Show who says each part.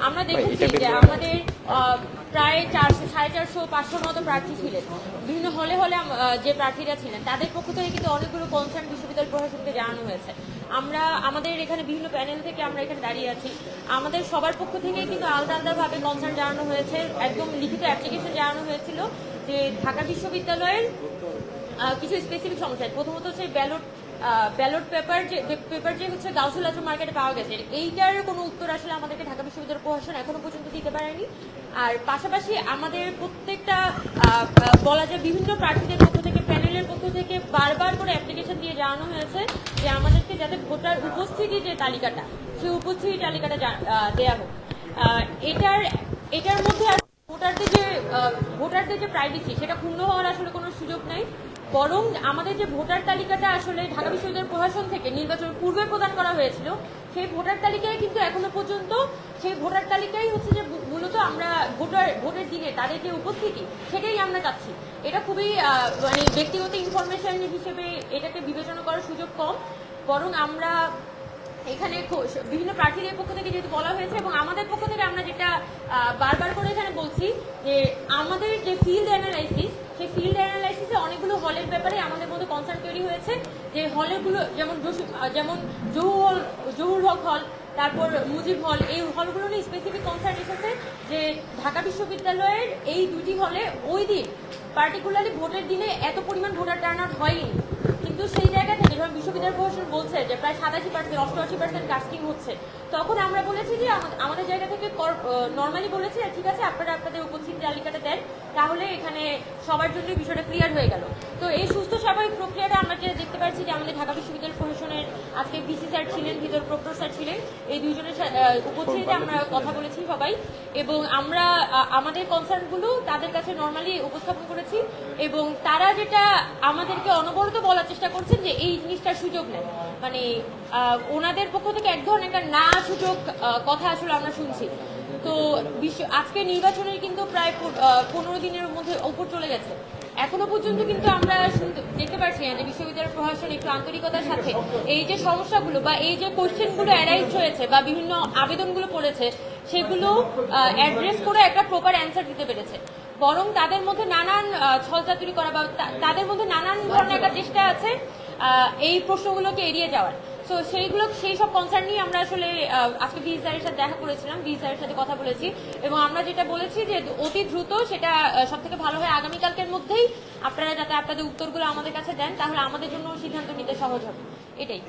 Speaker 1: আমরা দেখেছি যে আমাদের প্রায় 400-450-500 মতো প্রার্থী ছিলেন। বিভিন্ন হলে হলে যে প্রার্থীরা ছিলেন তাদের পক্ষ থেকে কিন্তু অনেকগুলো কনসার্ন বিশ্ববিদ্যালয় প্রশাসনকে জানানো হয়েছে। আমাদের এখানে বিভিন্ন প্যানেল থেকে আমরা এখানে দাঁড়িয়ে আছি, আমাদের সবার পক্ষ থেকে কিন্তু আলাদা আলাদাভাবে কনসার্ন জানানো হয়েছে, একদম লিখিত অ্যাপ্লিকেশন জানানো হয়েছিল যে ঢাকা বিশ্ববিদ্যালয়ের কিছু স্পেসিফিক সমস্যা। প্রথমত হচ্ছে ব্যালট পেপার যে হচ্ছে গাউসুল আজম মার্কেটে পাওয়া গেছে, এইটার কোনো উত্তর আসলে আমাদেরকে ঢাকা বিশ্ববিদ্যালয় প্রশাসন এখনো পর্যন্ত দিতে পারেনি। আর পাশাপাশি আমাদের প্রত্যেকটা বলা যায় বিভিন্ন প্রার্থীদের পক্ষ থেকে, প্যানেলের পক্ষ থেকে বারবার করে অ্যাপ্লিকেশন দিয়ে জানানো হয়েছে যে আমাদেরকে যাতে ভোটার উপস্থিতি যে তালিকাটা, সেই উপস্থিতি তালিকাটা দেয়া হোক। এটার মধ্যে ভোটারদের যে প্রাইভেসি, সেটা ক্ষুণ্ণ হওয়ার আসলে কোনো সুযোগ নেই। বরং আমাদের যে ভোটার তালিকাটা আসলে ঢাকা বিশ্ববিদ্যালয় প্রশাসন থেকে নির্বাচন পূর্বে প্রদান করা হয়েছিল, সেই ভোটার তালিকায় কিন্তু এখনো পর্যন্ত সেই ভোটার তালিকাই হচ্ছে যে মূলত আমরা ভোটের দিনে তাদের যে উপস্থিতি, সেটাই আমরা চাচ্ছি। এটা খুবই মানে ব্যক্তিগত ইনফরমেশন হিসেবে এটাকে বিবেচনা করার সুযোগ কম। বরং আমরা এখানে বিভিন্ন প্রার্থীদের পক্ষ থেকে যেহেতু বলা হয়েছে, এবং আমাদের পক্ষ থেকে আমরা যেটা বারবার করে এখানে বলছি যে আমাদের যে ফিল্ড অ্যানালাইসিস, সেই ফিল্ড অ্যানালাইসিসে অনেকগুলো হলের ব্যাপারে আমাদের মধ্যে কনসার্ন তৈরি হয়েছে যে হলগুলো যেমন জহুর হক হল, তারপর মুজিব হল, এই হলগুলো নিয়ে স্পেসিফিক কনসার্ন এসেছে যে ঢাকা বিশ্ববিদ্যালয়ের এই দুটি হলে ওই দিন পার্টিকুলারলি ভোটের দিনে এত পরিমাণ ভোটার টার্ন আউট হয়নি। কিন্তু সেই জায়গা থেকে যখন বিশ্ববিদ্যালয় প্রশাসন বলছে যে প্রায় 87%-88% কাস্টিং হচ্ছে, তখন আমরা বলেছি যে আমাদের জায়গা থেকে নর্মালি বলেছি ঠিক আছে, আপনারা আপনাদের উপস্থিতি তালিকাটা দেন, তাহলে এখানে সবার জন্য বিষয়টা ক্লিয়ার হয়ে গেল। তো এই সুস্থ স্বাভাবিক প্রক্রিয়াটা আমরা যেটা দেখতে পাচ্ছি যে আমাদের ঢাকা বিশ্ববিদ্যালয় প্রশাসনের আজকে ভিসি স্যার ছিলেন, ভিতর প্রক্টর স্যার ছিলেন, এই দুইজনের উপস্থিতিতে আমরা কথা বলেছি সবাই, এবং আমরা আমাদের কনসার্নগুলো তাদের কাছে নর্মালি উপস্থাপন করেছি, এবং তারা যেটা আমাদেরকে অনবরত বলার চেষ্টা করছেন যে এই জিনিসটার সুযোগ নেই, মানে ওনাদের পক্ষ থেকে এক ধরনের একটা না সুযোগ কথা আসলে আমরা শুনছি। তো আজকে নির্বাচনের কিন্তু প্রায় 15 দিনের মধ্যে উপর চলে গেছে, এখনো পর্যন্ত কিন্তু আমরা দেখতে পাচ্ছি যে বিশ্ববিদ্যালয় প্রশাসন একটু আন্তরিকতার সাথে এই যে সমস্যাগুলো বা এই যে কোশ্চেনগুলো অ্যারাইজ হয়েছে বা বিভিন্ন আবেদনগুলো পড়েছে, সেগুলো অ্যাড্রেস করে একটা প্রপার অ্যান্সার দিতে পেরেছে। বরং তাদের মধ্যে নানান ছলচাতুরি করা বা তাদের মধ্যে নানান ধরনের একটা চেষ্টা আছে এই প্রশ্নগুলোকে এড়িয়ে যাওয়ার। তো সেই সব কনসার্ন নিয়ে আমরা আসলে আজকে ভিসি স্যারের সাথে দেখা করেছিলাম, ভিসি স্যারের সাথে কথা বলেছি, এবং আমরা যেটা বলেছি যে অতি দ্রুত সেটা সব থেকে ভালো হয় আগামীকালকের মধ্যেই আপনারা যাতে আপনাদের উত্তরগুলো আমাদের কাছে দেন, তাহলে আমাদের জন্য সিদ্ধান্ত নিতে সহজ হবে, এটাই।